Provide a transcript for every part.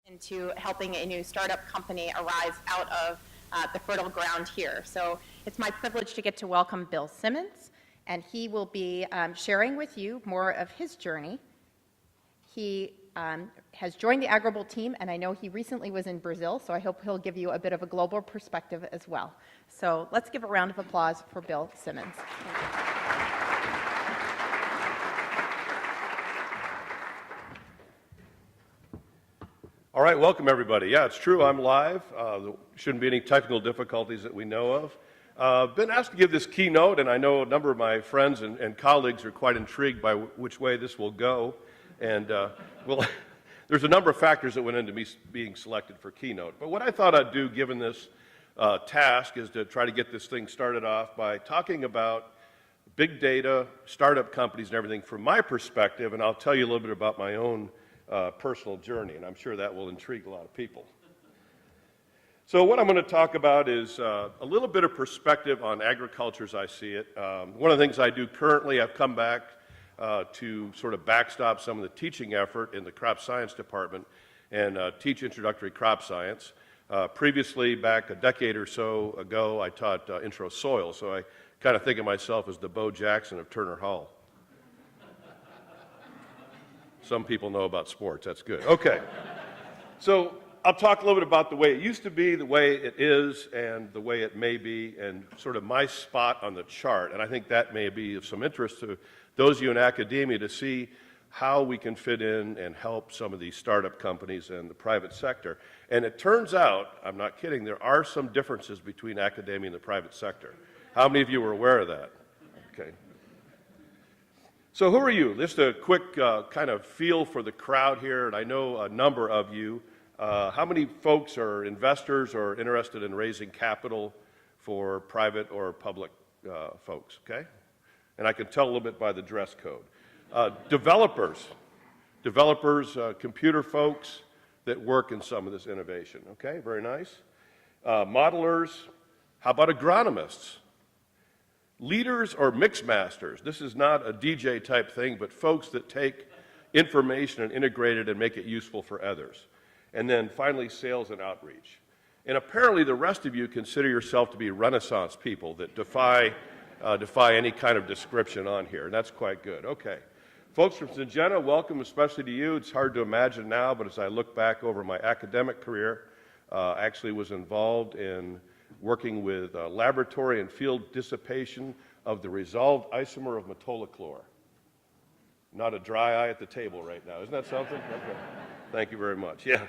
into helping a new startup company arise out of the fertile ground here. So it's my privilege to get to welcome Bill Simmons, and he will be sharing with you more of his journey. He has joined the Agrible team, and I know he recently was in Brazil, so I hope he'll give you a bit of a global perspective as well. So let's give a round of applause for Bill Simmons. All right, welcome everybody. Yeah, it's true, I'm live. There shouldn't be any technical difficulties that we know of. Been asked to give this keynote, and I know a number of my friends and colleagues are quite intrigued by which way this will go. And well, there's a number of factors that went into me being selected for keynote. But what I thought I'd do, given this task, is to try to get this thing started off by talking about big data, startup companies, and everything from my perspective, and I'll tell you a little bit about my own personal journey, and I'm sure that will intrigue a lot of people. So what I'm going to talk about is a little bit of perspective on agriculture as I see it. One of the things I do currently, I've come back to sort of backstop some of the teaching effort in the crop science department and teach introductory crop science. Previously, back a decade or so ago, I taught intro soil, so I kind of think of myself as the Bo Jackson of Turner Hall. Some people know about sports, that's good. Okay, so I'll talk a little bit about the way it used to be, the way it is, and the way it may be, and sort of my spot on the chart. And I think that may be of some interest to those of you in academia to see how we can fit in and help some of these startup companies and the private sector. And it turns out, I'm not kidding, there are some differences between academia and the private sector. How many of you were aware of that? Okay. So who are you? Just a quick kind of feel for the crowd here, and I know a number of you. How many folks are investors or interested in raising capital for private or public folks, okay? And I can tell a little bit by the dress code. Developers, computer folks that work in some of this innovation, okay? Very nice. Modelers, how about agronomists? Leaders or mix masters. This is not a DJ type thing, but folks that take information and integrate it and make it useful for others. And then finally, sales and outreach. And apparently the rest of you consider yourself to be Renaissance people that defy any kind of description on here, and that's quite good. Okay. Folks from Syngenta, welcome especially to you. It's hard to imagine now, but as I look back over my academic career, I actually was involved in working with laboratory and field dissipation of the resolved isomer of metolachlor. Not a dry eye at the table right now. Isn't that something? Okay. Thank you very much. Yeah.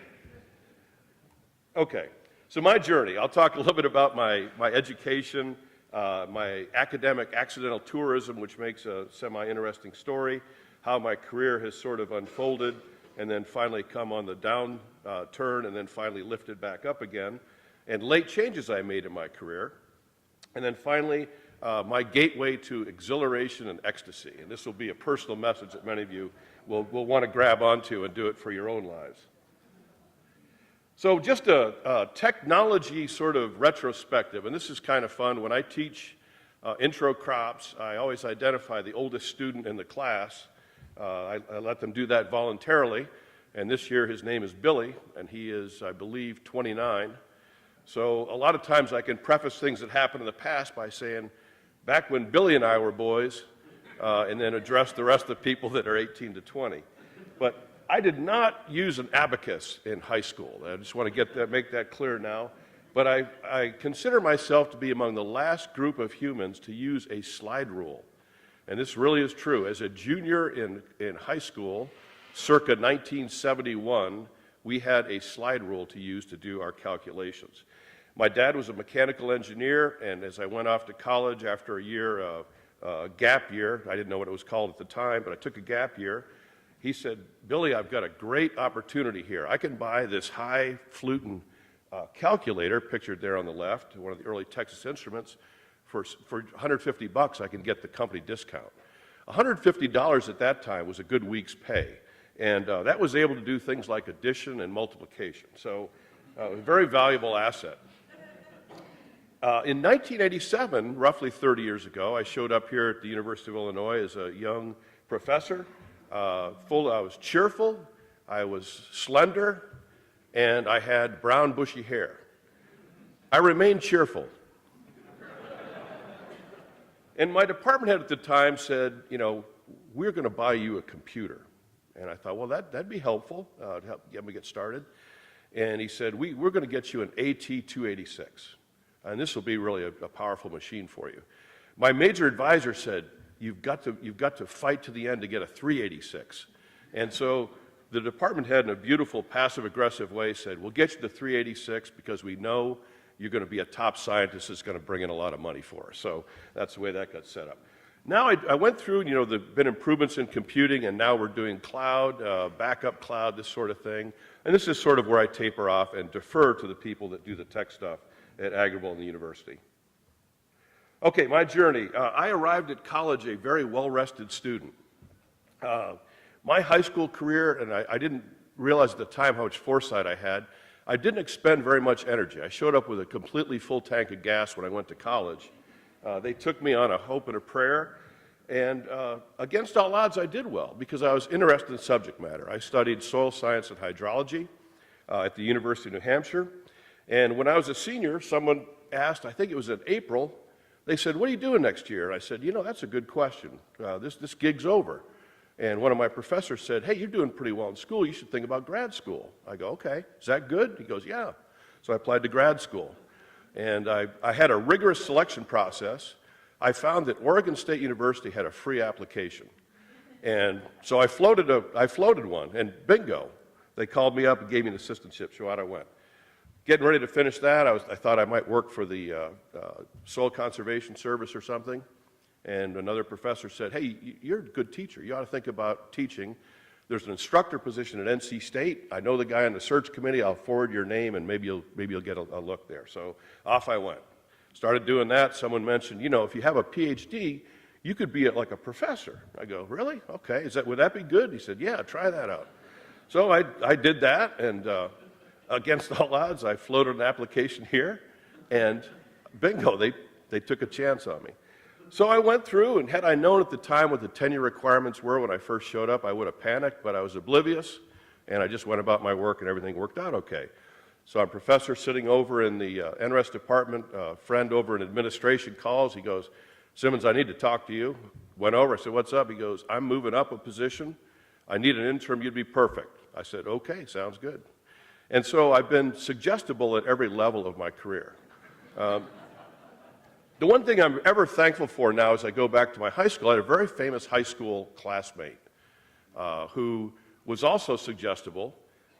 Okay. So my journey, I'll talk a little bit about my education, my academic accidental tourism, which makes a semi-interesting story, how my career has sort of unfolded, and then finally come on the downturn, and then finally lifted back up again, and late changes I made in my career, and then finally my gateway to exhilaration and ecstasy. And this will be a personal message that many of you will want to grab onto and do it for your own lives. So just a technology sort of retrospective, and this is kind of fun. When I teach intro crops, I always identify the oldest student in the class. I let them do that voluntarily, and this year his name is Billy, and he is, I believe, 29. So a lot of times I can preface things that happened in the past by saying, back when Billy and I were boys, and then address the rest of the people that are 18 to 20. But I did not use an abacus in high school. I just want to make that clear now. But I consider myself to be among the last group of humans to use a slide rule. And this really is true. As a junior in high school, circa 1971, we had a slide rule to use to do our calculations. My dad was a mechanical engineer, and as I went off to college after a year, gap year, I didn't know what it was called at the time, but I took a gap year. He said, Billy, I've got a great opportunity here. I can buy this highfalutin calculator, pictured there on the left, one of the early Texas Instruments, for $150 I can get the company discount. $150 at that time was a good week's pay, and that was able to do things like addition and multiplication. So a very valuable asset. In 1987, roughly 30 years ago, I showed up here at the University of Illinois as a young professor. I was cheerful, I was slender, and I had brown, bushy hair. I remained cheerful. And my department head at the time said, you know, we're going to buy you a computer. And I thought, well, that'd be helpful to help get me get started. And he said, we're going to get you an AT-286. And this will be really a powerful machine for you. My major advisor said, you've got to fight to the end to get a 386. And so the department head, in a beautiful passive-aggressive way, said, we'll get you the 386 because we know you're going to be a top scientist that's going to bring in a lot of money for us. So that's the way that got set up. Now I went through, you know, there have been improvements in computing, and now we're doing cloud, backup cloud, this sort of thing. And this is sort of where I taper off and defer to the people that do the tech stuff at Agrible and the university. Okay, my journey. I arrived at college a very well-rested student. My high school career, and I didn't realize at the time how much foresight I had, I didn't expend very much energy. I showed up with a completely full tank of gas when I went to college. They took me on a hope and a prayer, and against all odds I did well because I was interested in subject matter. I studied soil science and hydrology at the University of New Hampshire, and when I was a senior, someone asked, I think it was in April, they said, what are you doing next year? And I said, you know, that's a good question. This gig's over. And one of my professors said, hey, you're doing pretty well in school. You should think about grad school. I go, okay, is that good? He goes, yeah. So I applied to grad school. And I had a rigorous selection process. I found that Oregon State University had a free application. And so I floated one, and bingo, they called me up and gave me an assistantship, so out I went. Getting ready to finish that, I thought I might work for the Soil Conservation Service or something. And another professor said, hey, you're a good teacher. You ought to think about teaching. There's an instructor position at NC State. I know the guy on the search committee. I'll forward your name, and maybe you'll get a look there. So off I went. Started doing that. Someone mentioned, you know, if you have a PhD, you could be like a professor. I go, really? Okay. Would that be good? He said, yeah, try that out. So I did that, and against all odds, I floated an application here, and bingo, they took a chance on me. So I went through, and had I known at the time what the tenure requirements were when I first showed up, I would have panicked, but I was oblivious, and I just went about my work, and everything worked out okay. So I'm a professor sitting over in the NRES department, a friend over in administration calls. He goes, Simmons, I need to talk to you. Went over, I said, what's up? He goes, I'm moving up a position. I need an interim, you'd be perfect. I said, okay, sounds good. And so I've been suggestible at every level of my career. The one thing I'm ever thankful for now as I go back to my high school, I had a very famous high school classmate who was also suggestible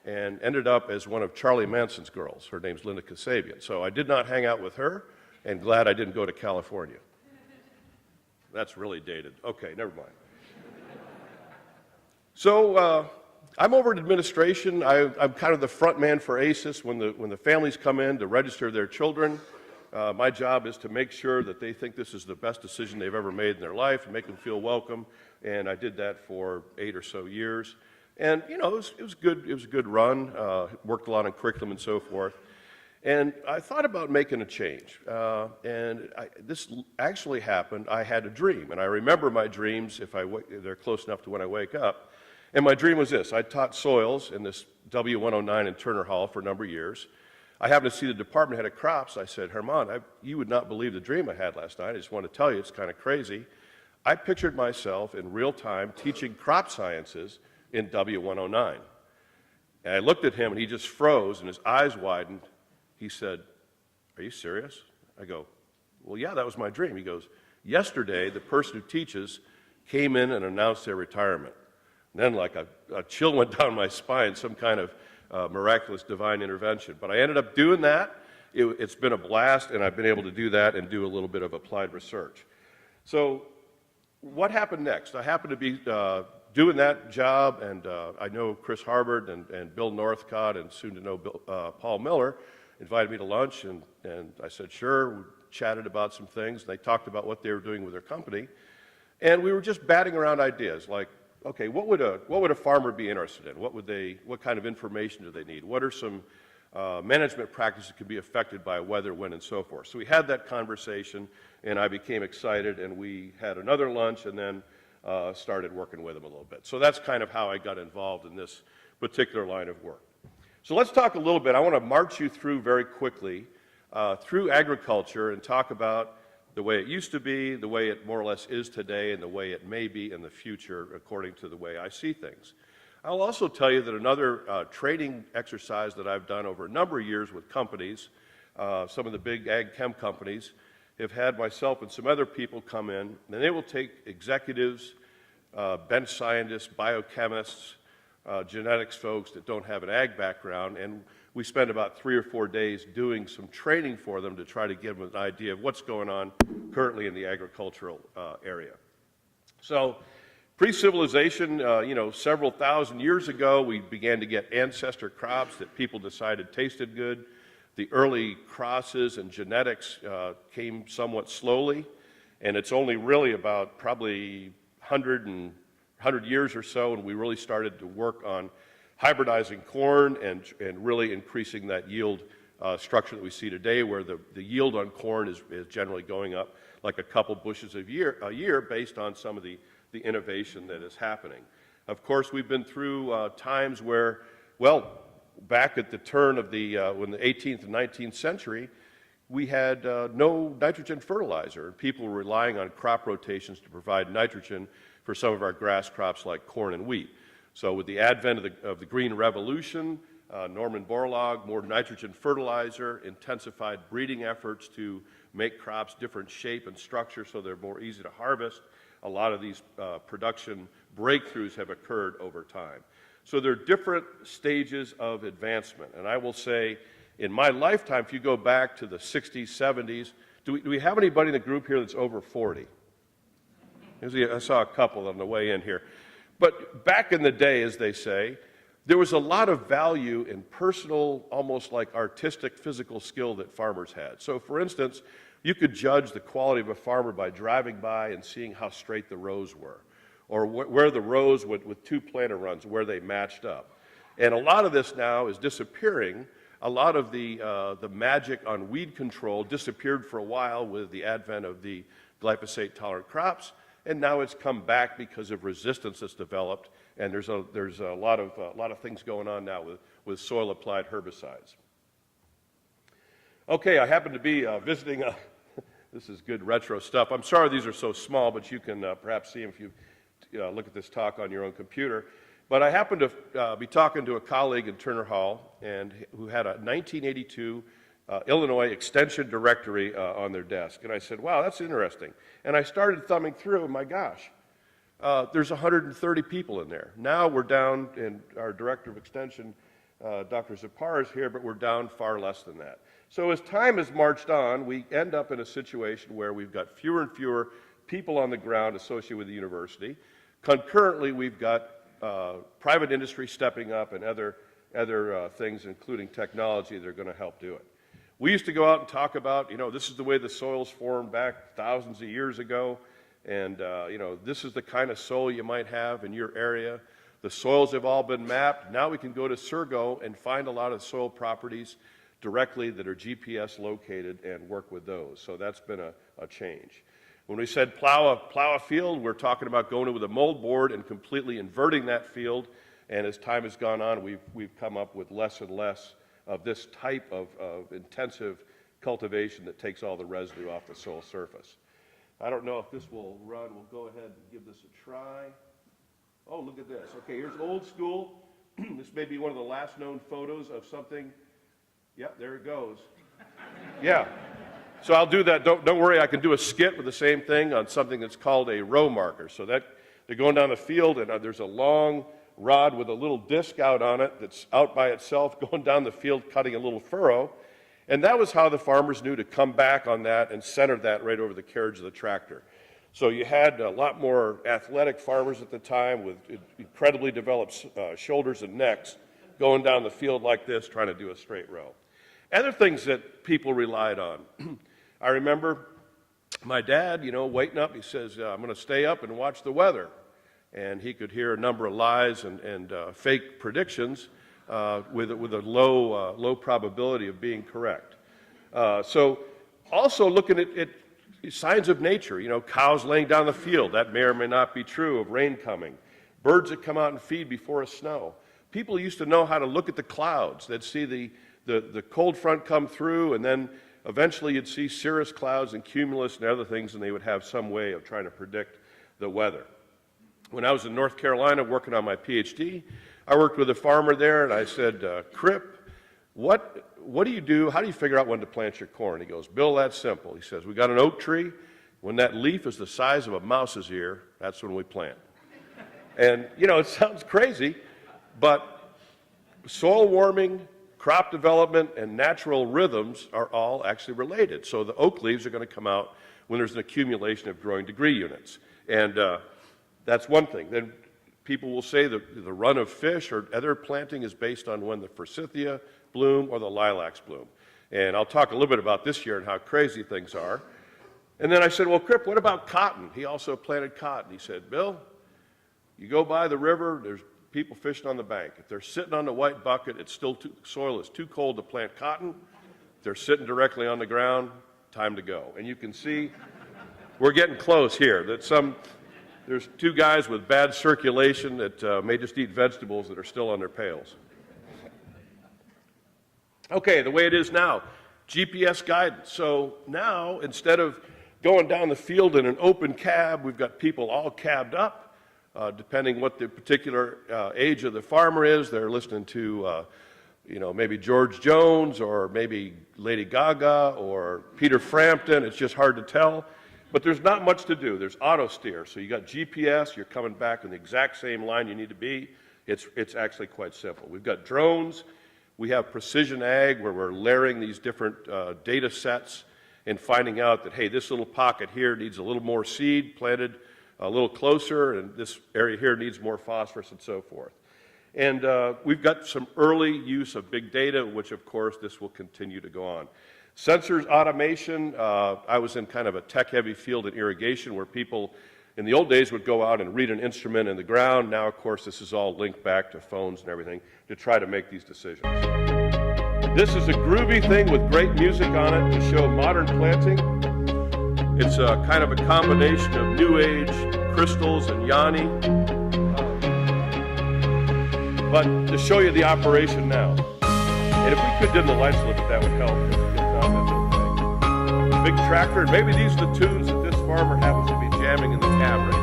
and ended up as one of Charlie Manson's girls. Her name's Linda Kasabian. So I did not hang out with her, and glad I didn't go to California. That's really dated. Okay, never mind. So I'm over in administration. I'm kind of the front man for ACES when the families come in to register their children. My job is to make sure that they think this is the best decision they've ever made in their life and make them feel welcome. And I did that for 8 or so years. And, you know, it was good. It was a good run. Worked a lot on curriculum and so forth. And I thought about making a change. This actually happened. I had a dream. And I remember my dreams if they're close enough to when I wake up. And my dream was this. I taught soils in this W109 in Turner Hall for a number of years. I happened to see the department head of crops. I said, Herman, you would not believe the dream I had last night. I just want to tell you it's kind of crazy. I pictured myself in real time teaching crop sciences in W109. And I looked at him, and he just froze, and his eyes widened. He said, are you serious? I go, well, yeah, that was my dream. He goes, yesterday, the person who teaches came in and announced their retirement. And then like a chill went down my spine, some kind of miraculous divine intervention. But I ended up doing that. It's been a blast, and I've been able to do that and do a little bit of applied research. So what happened next? I happened to be doing that job, and I know Chris Harbord and Bill Northcott, and soon to know Paul Miller, invited me to lunch, and I said, sure. We chatted about some things. They talked about what they were doing with their company, and we were just batting around ideas like, okay, what would a farmer be interested in? What kind of information do they need? What are some management practices that could be affected by weather, wind, and so forth? So we had that conversation, and I became excited, and we had another lunch, and then started working with them a little bit. So that's kind of how I got involved in this particular line of work. So let's talk a little bit. I want to march you through very quickly through agriculture and talk about the way it used to be, the way it more or less is today, and the way it may be in the future according to the way I see things. I'll also tell you that another training exercise that I've done over a number of years with companies, some of the big ag chem companies, have had myself and some other people come in, and they will take executives, bench scientists, biochemists, genetics folks that don't have an ag background, and we spend about 3 or 4 days doing some training for them to try to give them an idea of what's going on currently in the agricultural area. So pre-civilization, several thousand years ago, we began to get ancestor crops that people decided tasted good. The early crosses and genetics came somewhat slowly, and it's only really about probably 100 years or so, and we really started to work on hybridizing corn and really increasing that yield structure that we see today, where the yield on corn is generally going up like a couple bushels a year based on some of the innovation that is happening. Of course, we've been through times where, well, back at the turn of when the 18th and 19th century, we had no nitrogen fertilizer, and people were relying on crop rotations to provide nitrogen for some of our grass crops like corn and wheat. So with the advent of the Green Revolution, Norman Borlaug, more nitrogen fertilizer, intensified breeding efforts to make crops different shape and structure so they're more easy to harvest. A lot of these production breakthroughs have occurred over time. So there are different stages of advancement. And I will say, in my lifetime, if you go back to the 60s, 70s, do we have anybody in the group here that's over 40? I saw a couple on the way in here. But back in the day, as they say, there was a lot of value in personal, almost like artistic, physical skill that farmers had. So for instance, you could judge the quality of a farmer by driving by and seeing how straight the rows were, or where the rows with two planter runs, where they matched up. And a lot of this now is disappearing. A lot of the magic on weed control disappeared for a while with the advent of the glyphosate-tolerant crops, and now it's come back because of resistance that's developed, and there's a lot of things going on now with soil-applied herbicides. Okay, I happen to be visiting this is good retro stuff. I'm sorry these are so small, but you can perhaps see them if you look at this talk on your own computer. But I happened to be talking to a colleague in Turner Hall who had a 1982 Illinois Extension Directory on their desk. And I said, wow, that's interesting. And I started thumbing through, and my gosh, there's 130 people in there. Now we're down, and our Director of Extension, Dr. Zapar, is here, but we're down far less than that. So as time has marched on, we end up in a situation where we've got fewer and fewer people on the ground associated with the university. Concurrently, we've got private industry stepping up and other things, including technology, that are going to help do it. We used to go out and talk about, this is the way the soils formed back thousands of years ago, and, this is the kind of soil you might have in your area. The soils have all been mapped. Now we can go to Surgo and find a lot of soil properties directly that are GPS located and work with those. So that's been a change. When we said plow a field, we're talking about going in with a mold board and completely inverting that field. And as time has gone on, we've come up with less and less of this type of intensive cultivation that takes all the residue off the soil surface. I don't know if this will run. We'll go ahead and give this a try. Oh, look at this. Okay, here's old school. This may be one of the last known photos of something. Yeah, there it goes. Yeah. So I'll do that. Don't worry, I can do a skit with the same thing on something that's called a row marker. So that they're going down the field, and there's a long rod with a little disc out on it that's out by itself going down the field, cutting a little furrow. And that was how the farmers knew to come back on that and center that right over the carriage of the tractor. So you had a lot more athletic farmers at the time with incredibly developed shoulders and necks going down the field like this, trying to do a straight row. Other things that people relied on. I remember my dad, waiting up. He says, I'm going to stay up and watch the weather. And he could hear a number of lies and fake predictions with a low probability of being correct. So also looking at signs of nature, cows laying down the field, that may or may not be true, of rain coming. Birds that come out and feed before a snow. People used to know how to look at the clouds. They'd see the cold front come through, and then eventually you'd see cirrus clouds and cumulus and other things, and they would have some way of trying to predict the weather. When I was in North Carolina working on my PhD, I worked with a farmer there, and I said, Crip, what do you do? How do you figure out when to plant your corn? He goes, Bill, that's simple. He says, we got an oak tree. When that leaf is the size of a mouse's ear, that's when we plant. And, it sounds crazy, but soil warming, crop development, and natural rhythms are all actually related. So the oak leaves are going to come out when there's an accumulation of growing degree units. And that's one thing. Then people will say the run of fish or other planting is based on when the forsythia bloom or the lilacs bloom. And I'll talk a little bit about this year and how crazy things are. And then I said, well, Crip, what about cotton? He also planted cotton. He said, Bill, you go by the river, there's people fishing on the bank. If they're sitting on the white bucket, soil is too cold to plant cotton. If they're sitting directly on the ground, time to go. And you can see we're getting close here. There's two guys with bad circulation that may just eat vegetables that are still on their pails. Okay, the way it is now, GPS guidance. So now, instead of going down the field in an open cab, we've got people all cabbed up. Depending what the particular age of the farmer is, they're listening to, maybe George Jones or maybe Lady Gaga or Peter Frampton. It's just hard to tell. But there's not much to do. There's auto steer. So you got GPS, you're coming back in the exact same line you need to be. It's actually quite simple. We've got drones. We have precision ag where we're layering these different data sets and finding out that, hey, this little pocket here needs a little more seed planted a little closer, and this area here needs more phosphorus and so forth. And we've got some early use of big data, which of course this will continue to go on. Sensors automation, I was in kind of a tech-heavy field in irrigation where people in the old days would go out and read an instrument in the ground. Now, of course, this is all linked back to phones and everything to try to make these decisions. This is a groovy thing with great music on it to show modern planting. It's kind of a combination of New Age, crystals, and Yanni. But to show you the operation now. And if we could dim the lights a little bit, that would help. If not, that's okay. Big tractor. Maybe these are the tunes that this farmer happens to be jamming in the cab right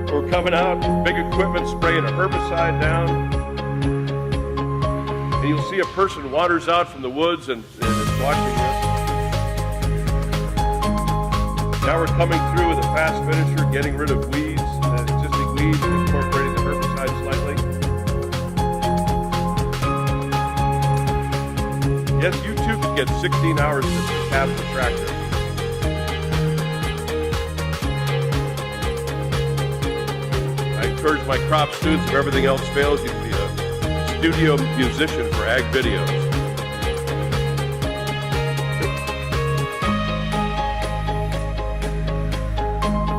now. We're coming out, big equipment, spraying a herbicide down. And you'll see a person wanders out from the woods and is watching this. Now we're coming through with a fast finisher, getting rid of weeds, existing weeds, and incorporating the herbicide slightly. Yes, you too can get 16 hours to have the tractor. I encourage my crop students, if everything else fails, you can be a studio musician for ag videos.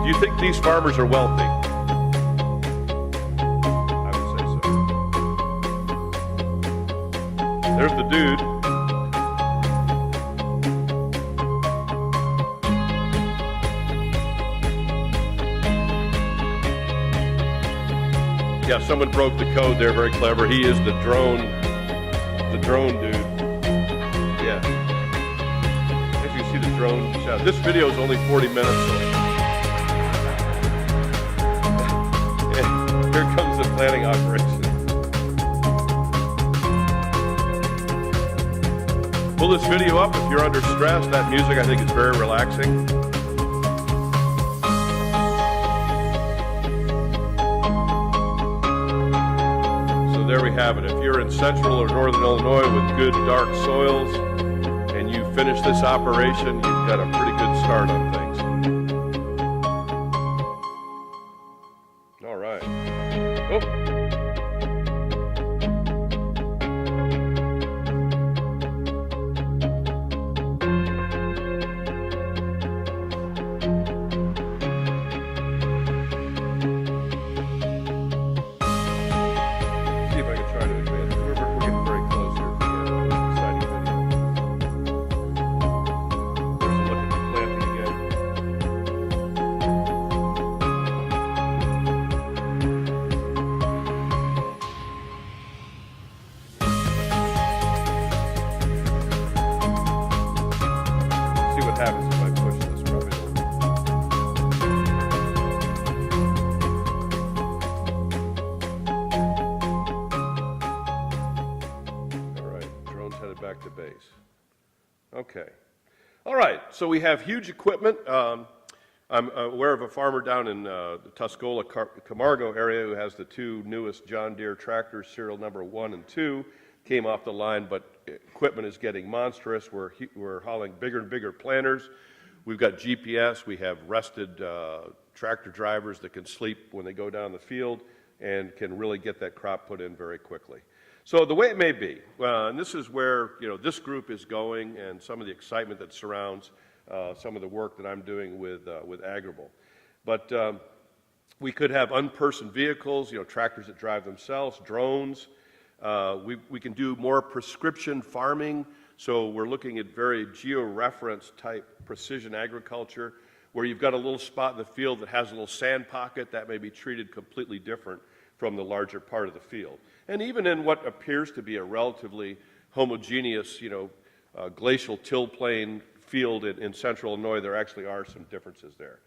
Do you think these farmers are wealthy? I would say so. There's the dude. Yeah, someone broke the code there, very clever. He is the drone dude. Yeah. As you see the drone shot. This video is only 40 minutes, so. Here comes the planting operation. Pull this video up if you're under stress. That music, I think, is very relaxing. So there we have it. If you're in central or northern Illinois with good dark soils and you finish this operation, you've got a pretty good start on things. All right. Oh. See if I can try to advance. We're getting very close here to the exciting video. There's a look at the planting again. Let's see if I push this. Probably don't. All right, drone's headed back to base. Okay. All right, so we have huge equipment. I'm aware of a farmer down in the Tuscola, Camargo area who has the two newest John Deere tractors, serial number 1 and 2, came off the line, but equipment is getting monstrous. We're hauling bigger and bigger planters. We've got GPS. We have rested tractor drivers that can sleep when they go down the field and can really get that crop put in very quickly. So the way it may be, and this is where this group is going and some of the excitement that surrounds some of the work that I'm doing with Agrible. But we could have unpersoned vehicles, tractors that drive themselves, drones. We can do more prescription farming, so we're looking at very geo-reference type precision agriculture, where you've got a little spot in the field that has a little sand pocket that may be treated completely different from the larger part of the field. And even in what appears to be a relatively homogeneous, glacial till plain field in central Illinois, there actually are some differences there.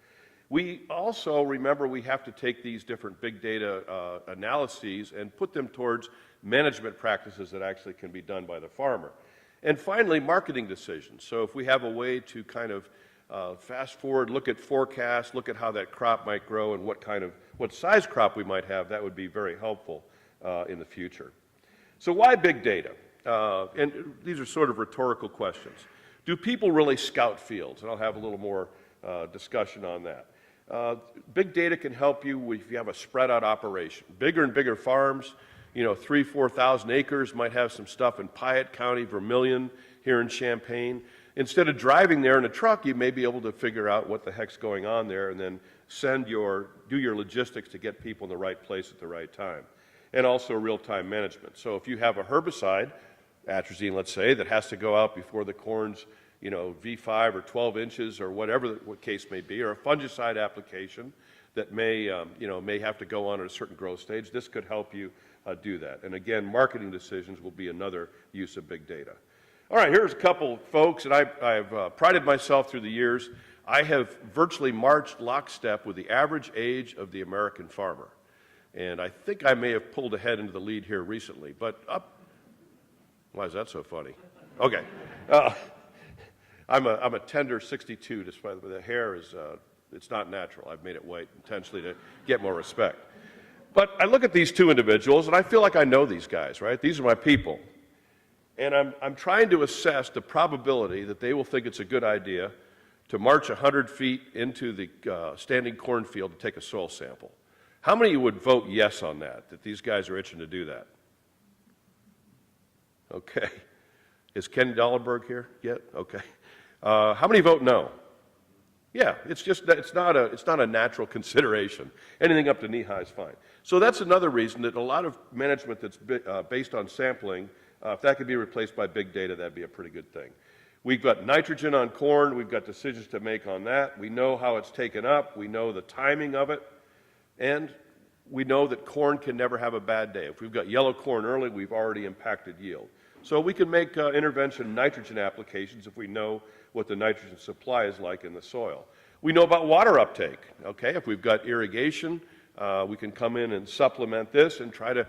We also, remember, we have to take these different big data analyses and put them towards management practices that actually can be done by the farmer. And finally, marketing decisions. So if we have a way to kind of fast forward, look at forecasts, look at how that crop might grow and what size crop we might have, that would be very helpful in the future. So why big data? And these are sort of rhetorical questions. Do people really scout fields? And I'll have a little more discussion on that. Big data can help you if you have a spread out operation. Bigger and bigger farms, 3,000 to 4,000 acres, might have some stuff in Piatt County, Vermilion, here in Champaign. Instead of driving there in a truck, you may be able to figure out what the heck's going on there and then do your logistics to get people in the right place at the right time. And also real-time management. So if you have a herbicide, atrazine, let's say, that has to go out before the corn's, V5 or 12 inches or whatever the case may be, or a fungicide application that may have to go on at a certain growth stage, this could help you do that. And again, marketing decisions will be another use of big data. All right, here's a couple folks, and I've prided myself through the years. I have virtually marched lockstep with the average age of the American farmer. And I think I may have pulled ahead into the lead here recently, but why is that so funny? Okay. I'm a tender 62, despite the hair is, it's not natural. I've made it white intentionally to get more respect. But I look at these two individuals, and I feel like I know these guys, right? These are my people. And I'm trying to assess the probability that they will think it's a good idea to march 100 feet into the standing cornfield to take a soil sample. How many of you would vote yes on that these guys are itching to do that? Okay. Is Ken Dollenberg here yet? Okay. How many vote no? Yeah, it's not a natural consideration. Anything up to knee high is fine. So that's another reason that a lot of management that's based on sampling, if that could be replaced by big data, that'd be a pretty good thing. We've got nitrogen on corn. We've got decisions to make on that. We know how it's taken up. We know the timing of it. And we know that corn can never have a bad day. If we've got yellow corn early, we've already impacted yield. So we can make intervention nitrogen applications if we know what the nitrogen supply is like in the soil. We know about water uptake. Okay, if we've got irrigation, we can come in and supplement this and try to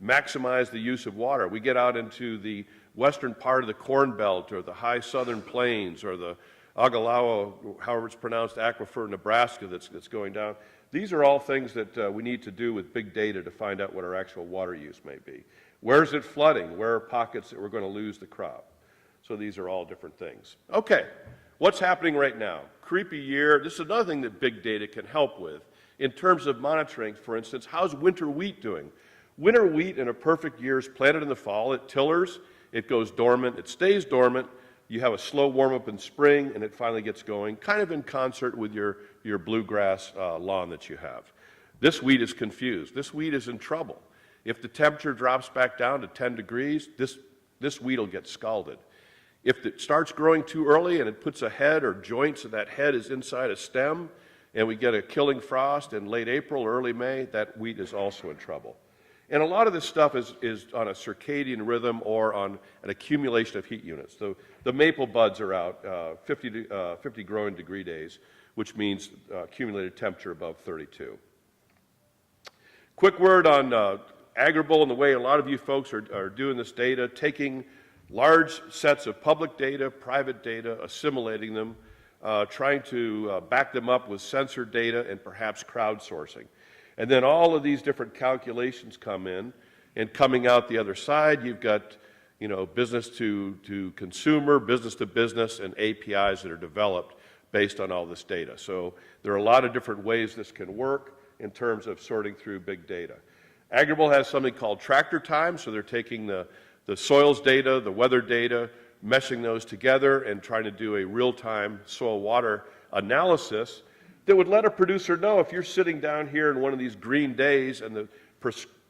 maximize the use of water. We get out into the western part of the Corn Belt or the high southern plains or the Ogallala, however it's pronounced, aquifer, Nebraska that's going down. These are all things that we need to do with big data to find out what our actual water use may be. Where is it flooding? Where are pockets that we're going to lose the crop? So these are all different things. Okay, what's happening right now? Creepy year. This is another thing that big data can help with. In terms of monitoring, for instance, how's winter wheat doing? Winter wheat in a perfect year is planted in the fall. It tillers, it goes dormant, it stays dormant. You have a slow warm-up in spring, and it finally gets going, kind of in concert with your bluegrass lawn that you have. This wheat is confused. This wheat is in trouble. If the temperature drops back down to 10 degrees, this wheat will get scalded. If it starts growing too early and it puts a head or joints and that head is inside a stem, and we get a killing frost in late April or early May, that wheat is also in trouble. And a lot of this stuff is on a circadian rhythm or on an accumulation of heat units. So the maple buds are out 50 growing degree days, which means accumulated temperature above 32. Quick word on Agrible and the way a lot of you folks are doing this data, taking large sets of public data, private data, assimilating them, trying to back them up with sensor data and perhaps crowdsourcing. And then all of these different calculations come in, and coming out the other side, you've got, business to consumer, business to business, and APIs that are developed based on all this data. So there are a lot of different ways this can work in terms of sorting through big data. Agrible has something called tractor time, so they're taking the soils data, the weather data, meshing those together and trying to do a real-time soil water analysis that would let a producer know if you're sitting down here in one of these green days and the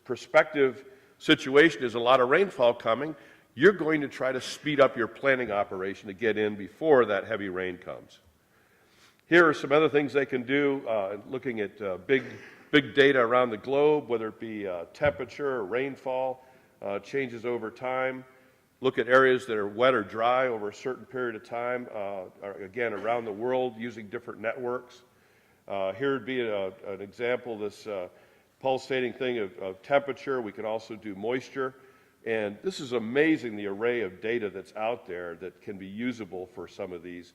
prospective situation is a lot of rainfall coming, you're going to try to speed up your planting operation to get in before that heavy rain comes. Here are some other things they can do, looking at big data around the globe, whether it be temperature or rainfall, changes over time. Look at areas that are wet or dry over a certain period of time, again, around the world using different networks. Here would be an example, this pulsating thing of temperature. We can also do moisture. And this is amazing, the array of data that's out there that can be usable for some of these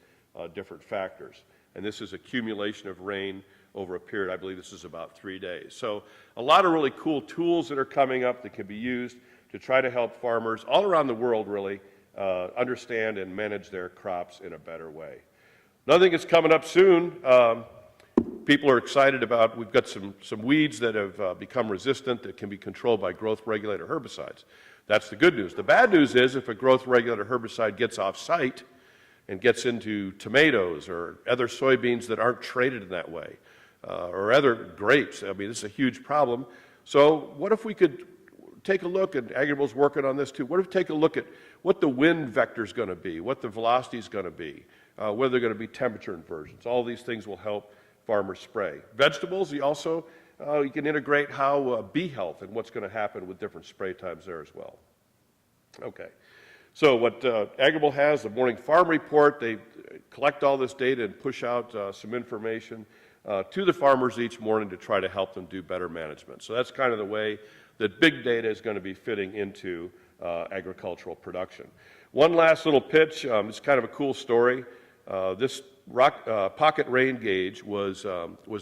different factors. And this is accumulation of rain over a period, I believe this is about 3 days. So a lot of really cool tools that are coming up that can be used to try to help farmers all around the world really understand and manage their crops in a better way. Another thing that's coming up soon, people are excited about, we've got some weeds that have become resistant that can be controlled by growth regulator herbicides. That's the good news. The bad news is if a growth regulator herbicide gets off site and gets into tomatoes or other soybeans that aren't traded in that way, or other grapes, I mean, this is a huge problem. So what if we could take a look, and Agrible's working on this too, what if we take a look at what the wind vector is going to be, what the velocity is going to be, whether they're going to be temperature inversions. All these things will help farmers spray. Vegetables, you can integrate how bee health and what's going to happen with different spray times there as well. Okay. So what Agrible has, the Morning Farm Report, they collect all this data and push out some information to the farmers each morning to try to help them do better management. So that's kind of the way that big data is going to be fitting into agricultural production. One last little pitch, it's kind of a cool story. This pocket rain gauge was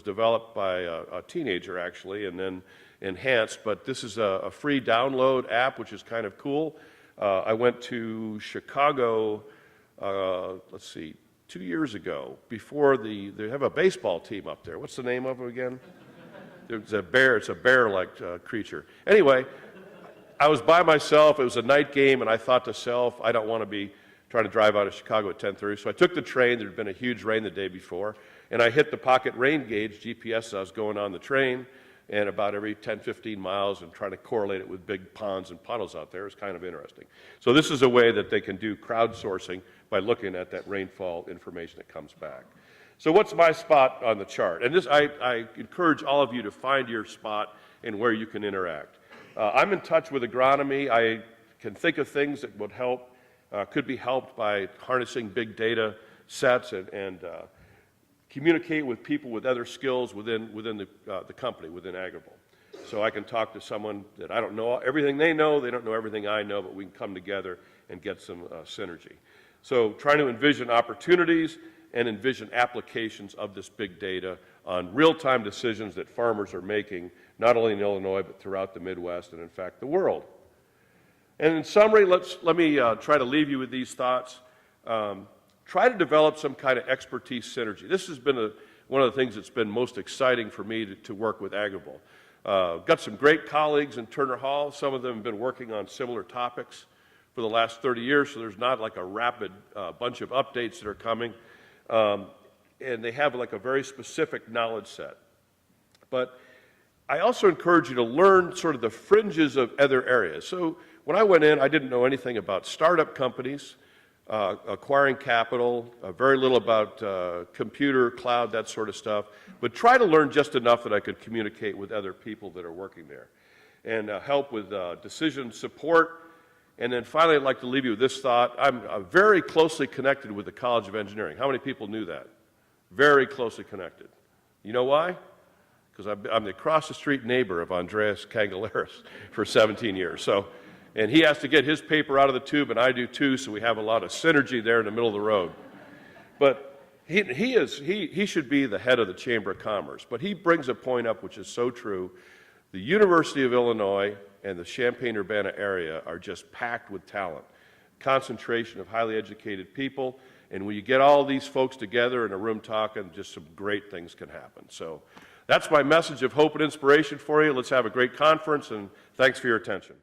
developed by a teenager actually and then enhanced, but this is a free download app which is kind of cool. I went to Chicago, 2 years ago, before they have a baseball team up there. What's the name of it again? It's a bear-like creature. Anyway, I was by myself, it was a night game, and I thought to myself, I don't want to be trying to drive out of Chicago at 10:30, so I took the train. There had been a huge rain the day before, and I hit the pocket rain gauge GPS. I was going on the train, and about every 10, 15 miles and trying to correlate it with big ponds and puddles out there. It's kind of interesting. So this is a way that they can do crowdsourcing by looking at that rainfall information that comes back. So what's my spot on the chart? And this, I encourage all of you to find your spot and where you can interact. I'm in touch with agronomy. I can think of things that would help, could be helped by harnessing big data sets and communicate with people with other skills within the company, within Agrible. So I can talk to someone that I don't know everything they don't know everything I know, but we can come together and get some synergy. So trying to envision opportunities and envision applications of this big data on real-time decisions that farmers are making, not only in Illinois, but throughout the Midwest and, in fact, the world. And in summary, let me try to leave you with these thoughts. Try to develop some kind of expertise synergy. This has been one of the things that's been most exciting for me to work with Agrible. Got some great colleagues in Turner Hall. Some of them have been working on similar topics for the last 30 years, so there's not like a rapid bunch of updates that are coming. And they have like a very specific knowledge set. But I also encourage you to learn sort of the fringes of other areas. So when I went in, I didn't know anything about startup companies, acquiring capital, very little about computer, cloud, that sort of stuff, but try to learn just enough that I could communicate with other people that are working there. and help with decision support. And then finally, I'd like to leave you with this thought. I'm very closely connected with the College of Engineering. How many people knew that? Very closely connected. You know why? Because I'm the across-the-street neighbor of Andreas Kangelaris for 17 years. And he has to get his paper out of the tube, and I do too, so we have a lot of synergy there in the middle of the road. But he should be the head of the Chamber of Commerce. But he brings a point up which is so true. The University of Illinois and the Champaign-Urbana area are just packed with talent, concentration of highly educated people, and when you get all these folks together in a room talking, just some great things can happen. So that's my message of hope and inspiration for you. Let's have a great conference, and thanks for your attention.